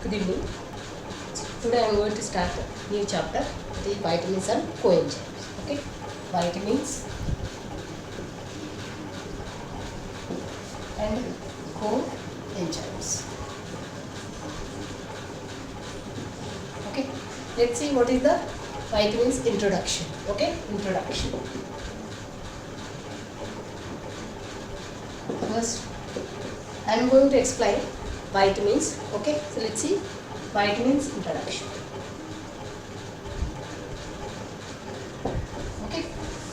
Good evening. Today I am going to start a new chapter, the vitamins and coenzymes. Okay, vitamins and coenzymes. Okay, let's see what is the vitamins introduction. Okay, introduction. First, I am going to explain vitamins. Okay, so let's see vitamins introduction. Okay,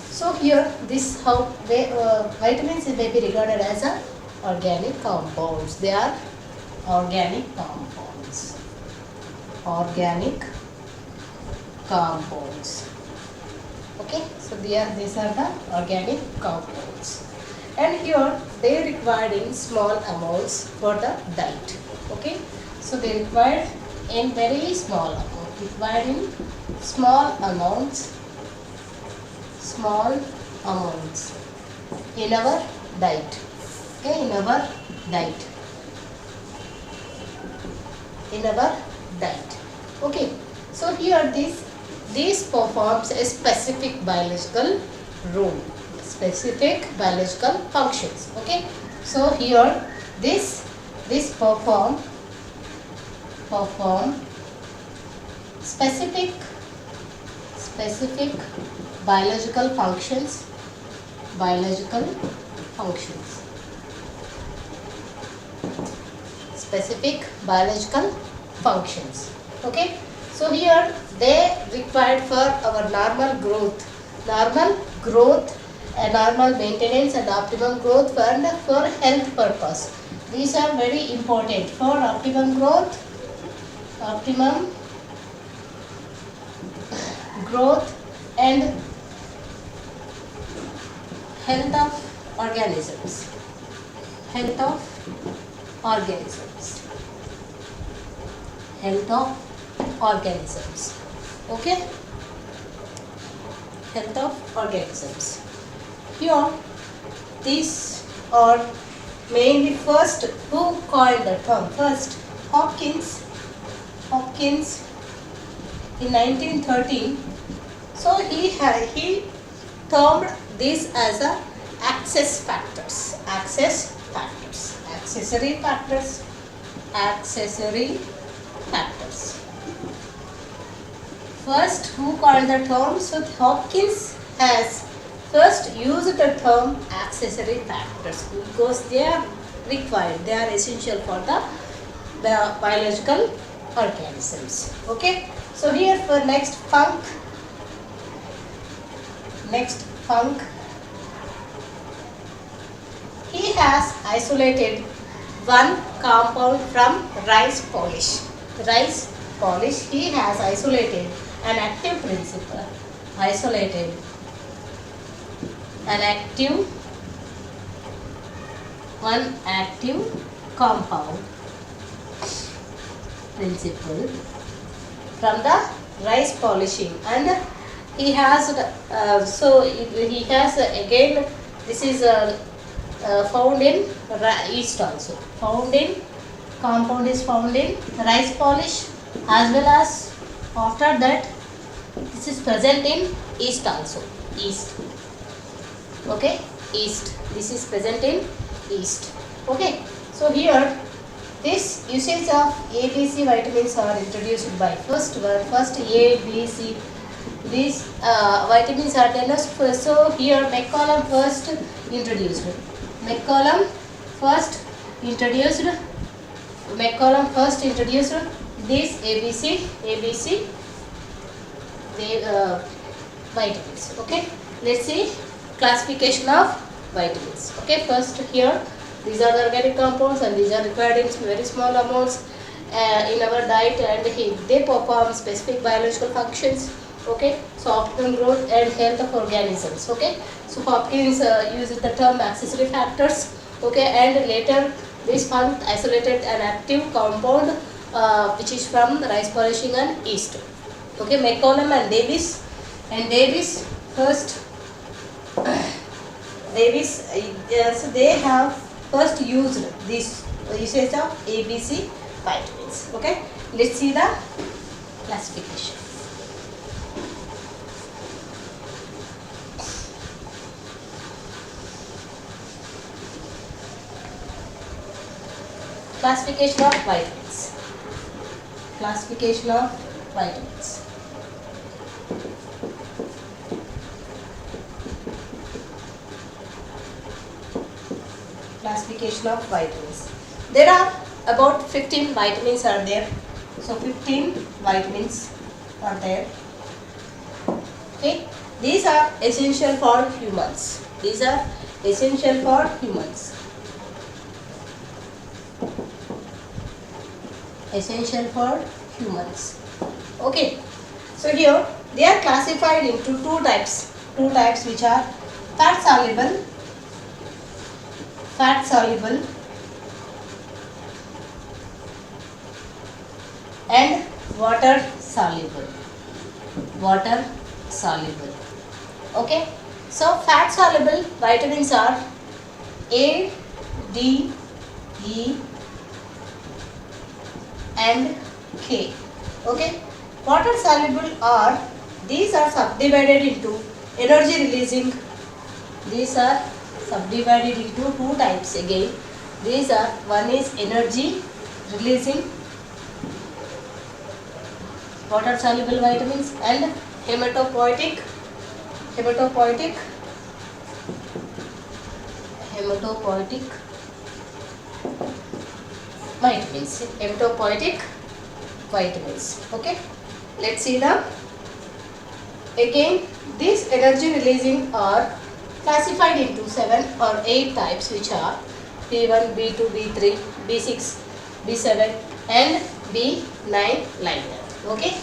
so here this how vitamins may be regarded as a organic compounds. They are organic compounds. Organic compounds. Okay, so these are the organic compounds. And here they required in small amounts for the diet. Okay, so they required in very small amount. Required in small amounts in our diet. Okay, in our diet. Okay, so here this performs a specific biological role. Specific biological functions. Okay, so here this perform specific biological functions. Specific biological functions. Okay, so here they required for our normal growth, and normal maintenance and optimum growth for health purpose. These are very important for optimum growth and health of organisms. Health of organisms. Okay, health of organisms. Here these are mainly first who coined the term. First Hopkins in 1913. So he termed this as a accessory factors. First who coined the term? So Hopkins has first used the term accessory factors because they are required, they are essential for the biological organisms. Okay, so here for next Funk, he has isolated one compound from rice polish. He has isolated an active principle. One active compound principle from the rice polishing, and he has again this is found in yeast also. Compound is found in rice polish, as well as after that this is present in yeast also. Okay, yeast. This is present in yeast. Okay, so here this usage of A, B, C vitamins are introduced by first A, B, C. These vitamins are denounced first. So here McCollum first introduced these ABC vitamins. Okay, let's see classification of vitamins. Okay, first here these are the organic compounds and these are required in very small amounts in our diet, and they perform specific biological functions. Okay, so optimum growth and health of organisms. Okay, so Hopkins used the term accessory factors. Okay, and later this Funk isolated an active compound which is from rice polishing and yeast. Okay, McCollum and Davis first so they have first used this usage of ABC vitamins. Okay, let's see the classification. Classification of vitamins. Classification of vitamins. Classification of vitamins. There are about 15 vitamins are there. So 15 vitamins are there. Okay. These are essential for humans. These are essential for humans. Essential for humans. Okay. So here they are classified into two types. Two types which are fat soluble and water soluble. Okay, so fat soluble vitamins are A, D, E and K. Okay, water soluble are, these are subdivided into energy releasing. These are subdivided into two types again. These are, one is energy releasing water soluble vitamins and hematopoietic vitamins. Okay, let's see the again. These energy releasing are classified into 7 or 8 types, which are B1, B2, B3, B6, B7 and B9 like that. Okay.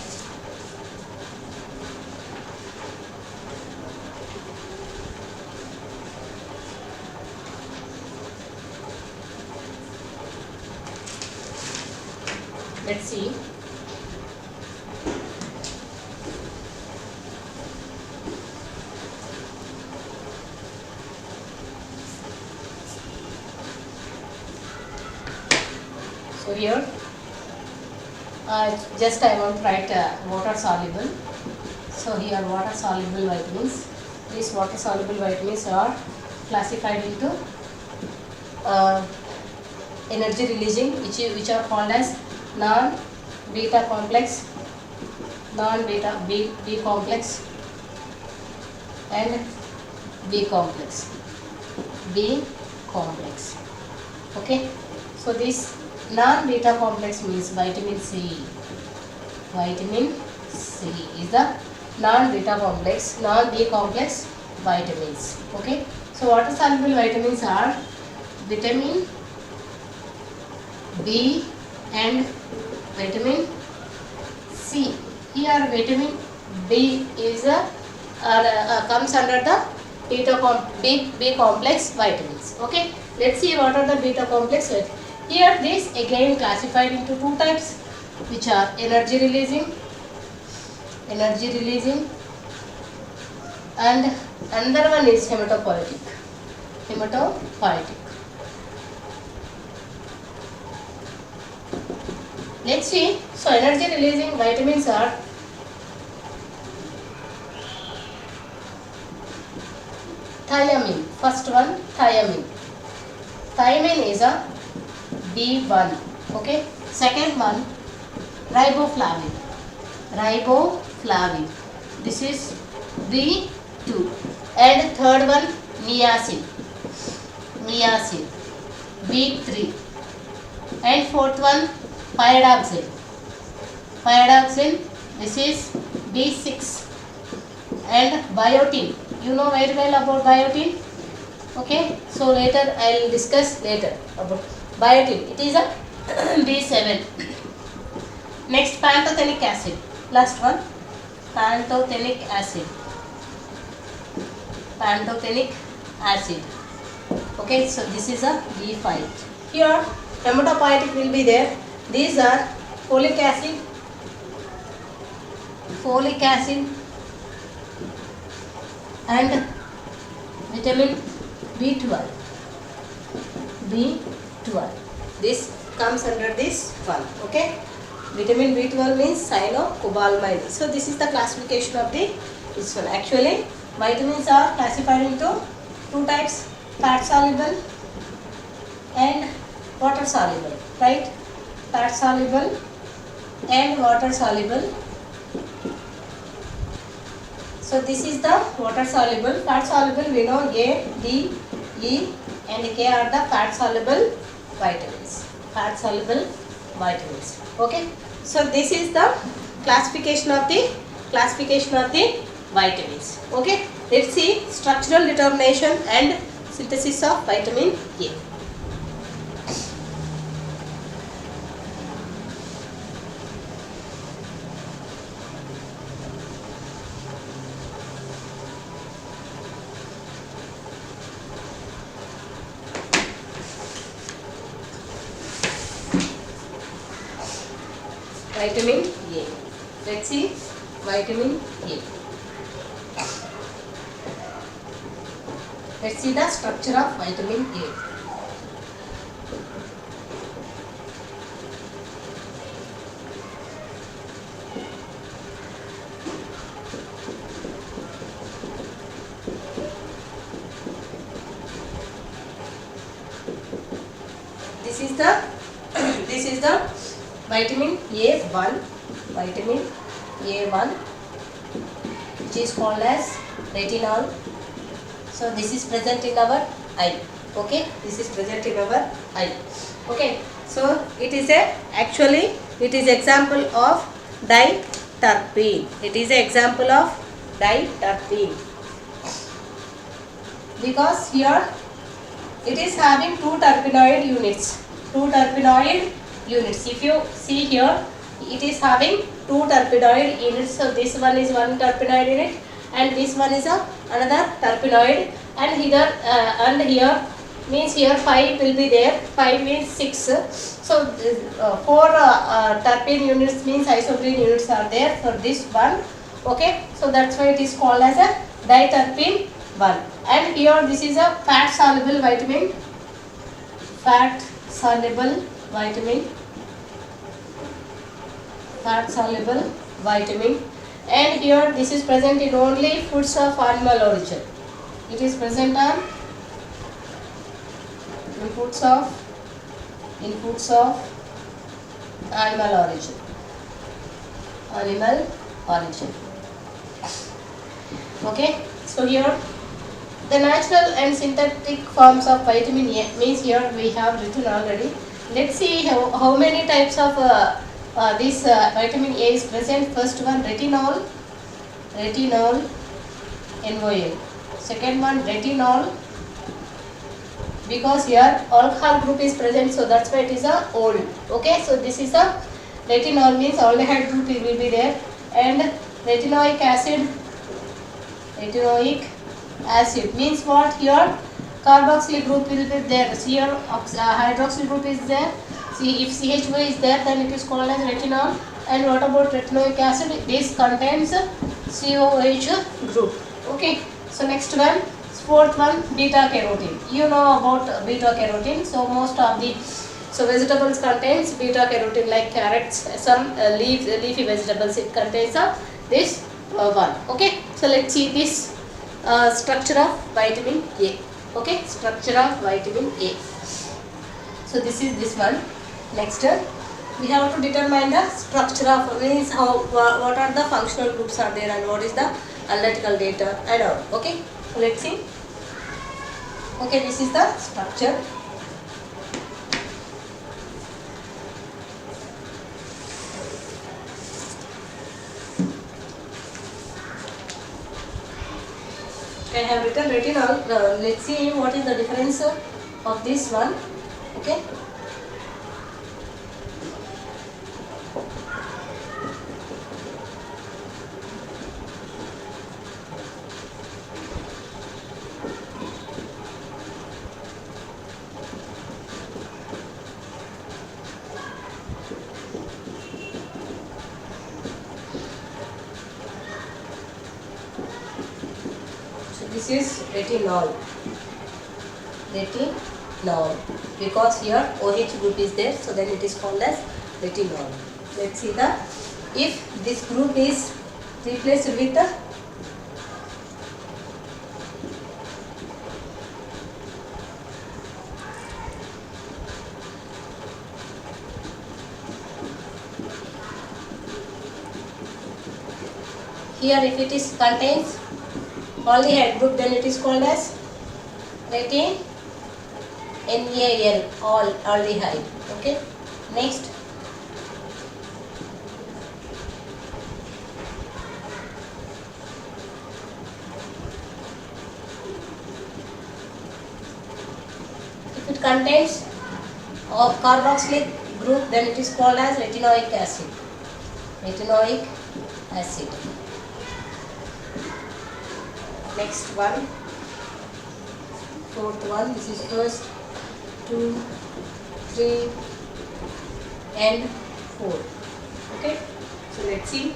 Let's see. So here just I want to write water soluble. So here water soluble vitamins. These water soluble vitamins are classified into energy releasing, which are called as non-beta complex, B complex and B complex. Okay, so this non-beta complex means vitamin C. Vitamin C is the non-beta complex, non-B complex vitamins. Okay, so water soluble vitamins are vitamin B and vitamin C. Here vitamin B is comes under the B complex vitamins. Okay, let's see what are the beta complex vitamins. Here this again classified into two types, which are energy releasing and another one is hematopoietic. Let's see. So energy releasing vitamins are thiamine. First one, thiamine. Thiamine is a B1. Okay. Second one, riboflavin. This is B2. And third one, niacin. B3. And fourth one, pyridoxine. This is B6. And biotin. You know very well about biotin. Okay. So later I will discuss about biotin. It is a B7. Next, pantothenic acid. Last one, pantothenic acid. Okay, so this is a B5. Here hematopoietic will be there. These are folic acid and vitamin B12. this comes under this one. Okay, vitamin B12 means cyanocobalamin. So this is the classification of the this one. Actually, vitamins are classified into two types: fat soluble and water soluble. Right? Fat soluble and water soluble. So this is the water soluble. Fat soluble we know A, D, E and K are the fat soluble vitamins. Fat soluble vitamins. Okay. So this is the classification of the vitamins. Okay. Let's see structural determination and synthesis of vitamin A. Vitamin A. Let's see vitamin A. Let's see the structure of vitamin A. This is the vitamin A1, vitamin A1, which is called as retinol. So this is present in our eye. Okay, this is present in our eye. Okay, so it is example of diterpene. It is an example of diterpene because here it is having two terpenoid units. If you see here, it is having two terpenoid units. So this one is one terpenoid unit and this one is another terpenoid, and here means here 5 will be there. 5 means 6. So 4 terpene units means isoprene units are there for this one. Okay, so that's why it is called as a diterpene 1. And here this is a fat soluble vitamin. Fat soluble vitamin, and here this is present in only foods of animal origin. It is present on in foods of animal origin. Okay, so here the natural and synthetic forms of vitamin A means here we have written already. Let's see how many types of this vitamin A is present. First one retinol, NOL. Second one retinol, because here alcohol group is present, so that's why it is a old. Okay, so this is a retinol means aldehyde group will be there, and retinoic acid means what? Here carboxyl group will be there. Here hydroxyl group is there. See, if CH2 is there, then it is called as retinol. And what about retinoic acid? This contains COH group. Okay. So next one, fourth one, beta carotene. You know about beta carotene. So most of the vegetables contains beta carotene, like carrots, some leafy vegetables. It contains this one. Okay. So let's see this structure of vitamin A. Okay, structure of vitamin A. So this is this one. Next, we have to determine the structure of, means what are the functional groups are there and what is the analytical data and all. Okay, so let's see. Okay, this is the structure. I have written retinol. Let's see what is the difference of this one. Okay. This is retinol. retinol, because here OH group is there, so then it is called as retinol. Let's see the, if this group is replaced with the here, if it is contains aldehyde group, then it is called as retin NaL, all aldehyde. Okay. Next, if it contains of carboxylic group, then it is called as retinoic acid. Retinoic acid. Next one, fourth one. This is first, 2, 3 and 4. Okay. So let's see.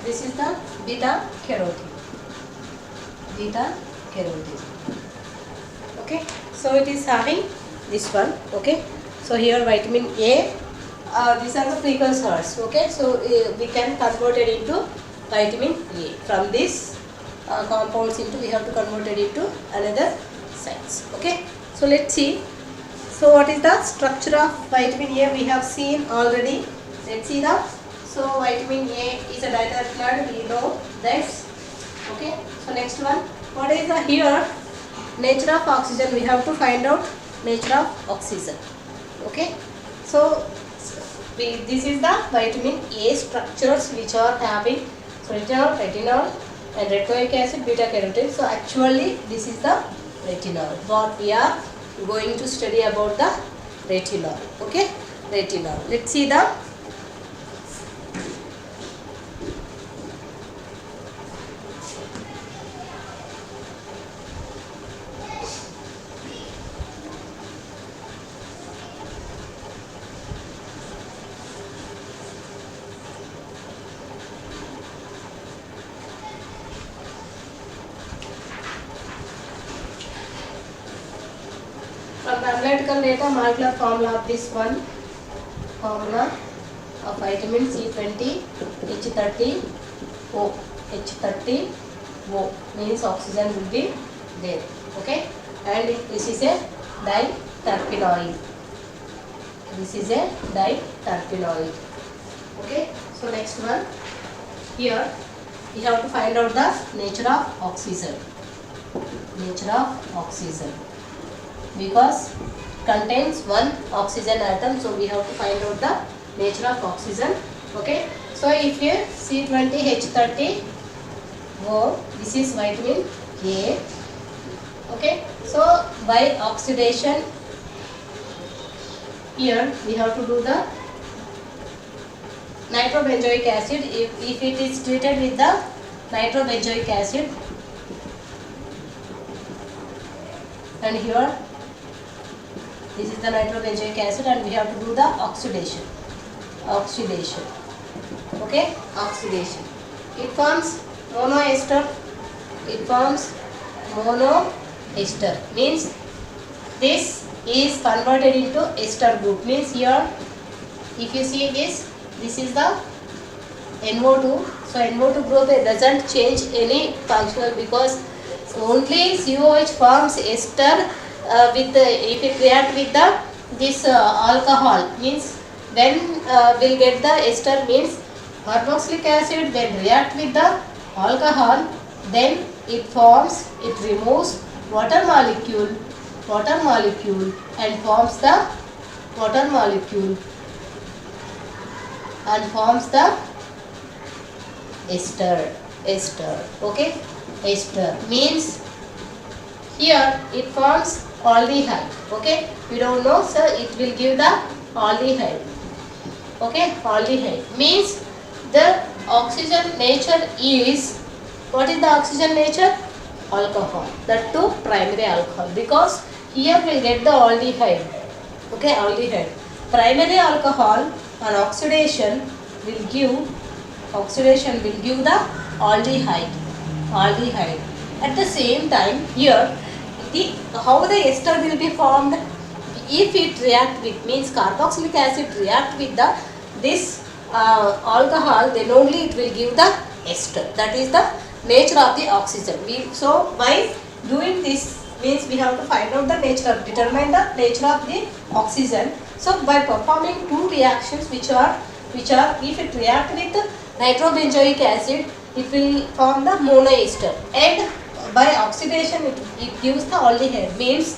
This is the beta carotene. Beta carotene. Okay. So it is having this one. Okay. So here vitamin A. These are the precursors. Okay. So we can convert it into vitamin A. From this compounds into, we have to convert it into another sites. Okay. So let's see. So what is the structure of vitamin A? We have seen already. Let's see the. So vitamin A is a diterpenoid, we know that. Okay. So next one, what is the here nature of oxygen? We have to find out nature of oxygen. Okay. So this is the vitamin A structures which are having retinol, and retinoic acid, beta carotene. So actually this is the retinol. What we are going to study about the retinol. Okay. Retinol. Let's see the. From the analytical data, molecular formula of this one, formula of vitamin C20 H30O. H30O means oxygen will be there. Okay, and this is a diterpenoid. This is a diterpenoid. Okay, so next one, here we have to find out the nature of oxygen. Nature of oxygen. Because contains one oxygen atom, so we have to find out the nature of oxygen. Okay, so if you C20H30O, this is vitamin A. Okay, so by oxidation, here we have to do the nitrobenzoic acid. If it is treated with the nitrobenzoic acid, and here this is the nitrobenzoic acid, and we have to do the oxidation. Okay, oxidation. It forms monoester. Means this is converted into ester group. Means here, if you see this is the NO2. So NO2 group doesn't change any functional, because only COH forms ester. If it react with this alcohol, means then we'll get the ester, means carboxylic acid when react with the alcohol, then it removes water molecule water molecule and forms the water molecule and forms the ester. Okay, ester means here it forms aldehyde. Okay, we don't know, so it will give the aldehyde. Okay, aldehyde means the oxygen nature is, what is the oxygen nature? Alcohol, that too primary alcohol, because here we will get the aldehyde. Okay, aldehyde. Primary alcohol on oxidation will give the aldehyde. At the same time, here how the ester will be formed? If it react with, means carboxylic acid react with this alcohol, then only it will give the ester. That is the nature of the oxygen. So by doing this means we have to find out the nature, determine the nature of the oxygen. So by performing two reactions which are if it react with nitrobenzoic acid, it will form the monoester, and by oxidation it gives the aldehyde. Means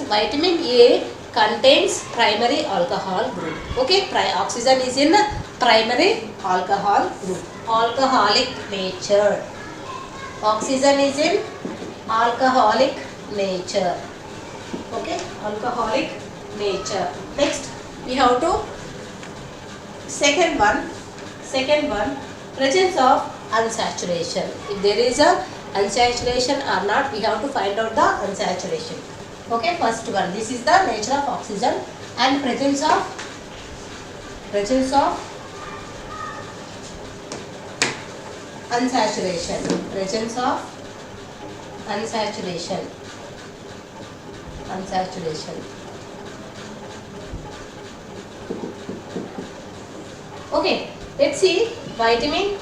vitamin A contains primary alcohol group. Okay, oxygen is in primary alcohol group, alcoholic nature. Oxygen is in alcoholic nature. Okay, alcoholic nature. Next we have to second one, presence of unsaturation. If there is a unsaturation or not, we have to find out the unsaturation. Okay, first one, this is the nature of oxygen and presence of unsaturation. Okay, let's see vitamin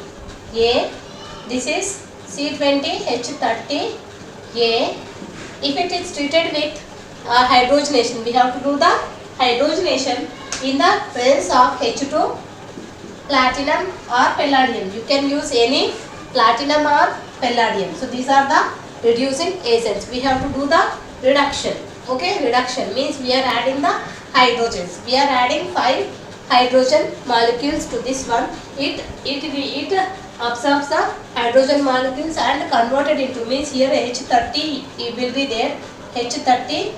A. This is C20H30A. If it is treated with hydrogenation, we have to do the hydrogenation in the presence of H2, platinum or palladium. You can use any platinum or palladium. So these are the reducing agents. We have to do the reduction. Okay, reduction means we are adding the hydrogens. We are adding 5 hydrogen molecules to this one. It absorbs the hydrogen molecules and converted into, means here H30 it will be there. H30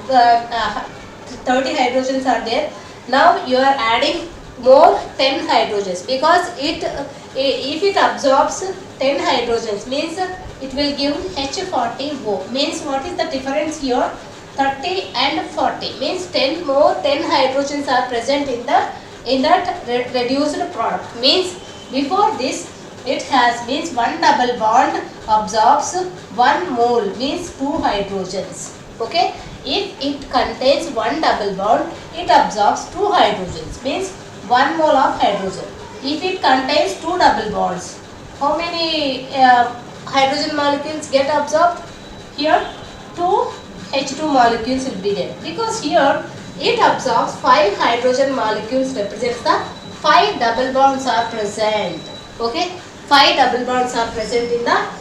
30 hydrogens are there. Now you are adding more 10 hydrogens, because if it absorbs 10 hydrogens means it will give H40O. Means what is the difference here? 30 and 40 means 10 hydrogens are present in that reduced product. Means before this it has, means one double bond absorbs 1 mole, means 2 hydrogens. Okay, if it contains one double bond, it absorbs 2 hydrogens, means 1 mole of hydrogen. If it contains 2 double bonds, how many hydrogen molecules get absorbed? Here 2 H2 molecules will be there, because here it absorbs 5 hydrogen molecules, represents the 5 double bonds are present. Okay, 5 double bonds are present in that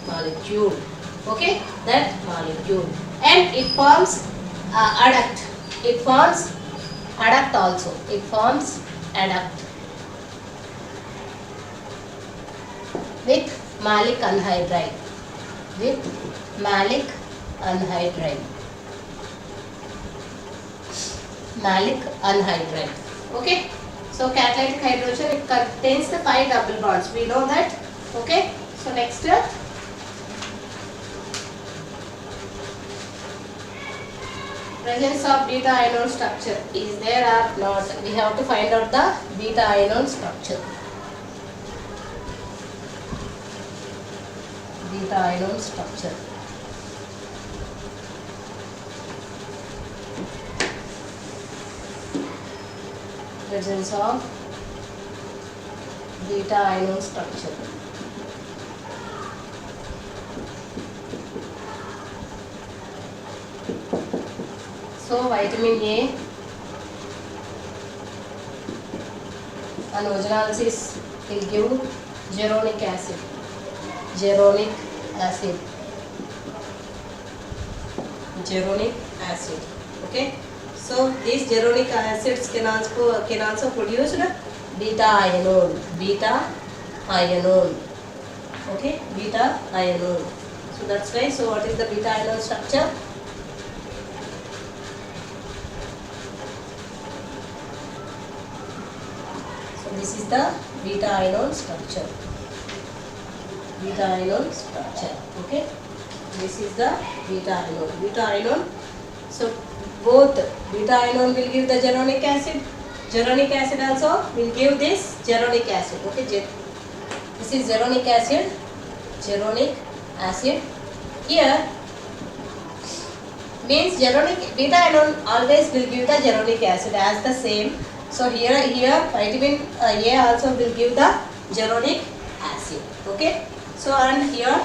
molecule. Okay, that molecule, and it forms adduct. It forms adduct also. It forms adduct with malic anhydride. Malic anhydride. Okay, so catalytic hydrogen, it contains the 5 double bonds. We know that. Okay, so next presence of beta ion structure is there or not? We have to find out the beta ion structure. Beta ion structure. Presence of beta ion structure. So vitamin A, on ozenolysis will give geronic acid. Geronic acid. Okay. So these geronic acids can also produce beta ianone. Beta ianone. Okay, beta ianone. So that's why. So what is the beta ianone structure? So this is the beta ianone structure. Beta ianone structure. Okay, this is the beta ianone. Beta ianone. So both beta ianone will give the geronic acid. Geronic acid also will give this geronic acid. Okay, this is geronic acid. Geronic acid. Here means geronic beta ianone always will give the geronic acid as the same. So here vitamin A also will give the geronic acid. Okay. So and here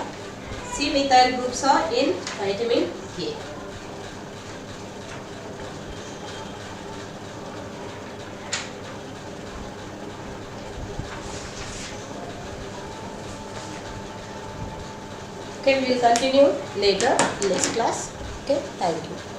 C-methyl groups are in vitamin A. Okay, we will continue later in next class. Okay, thank you.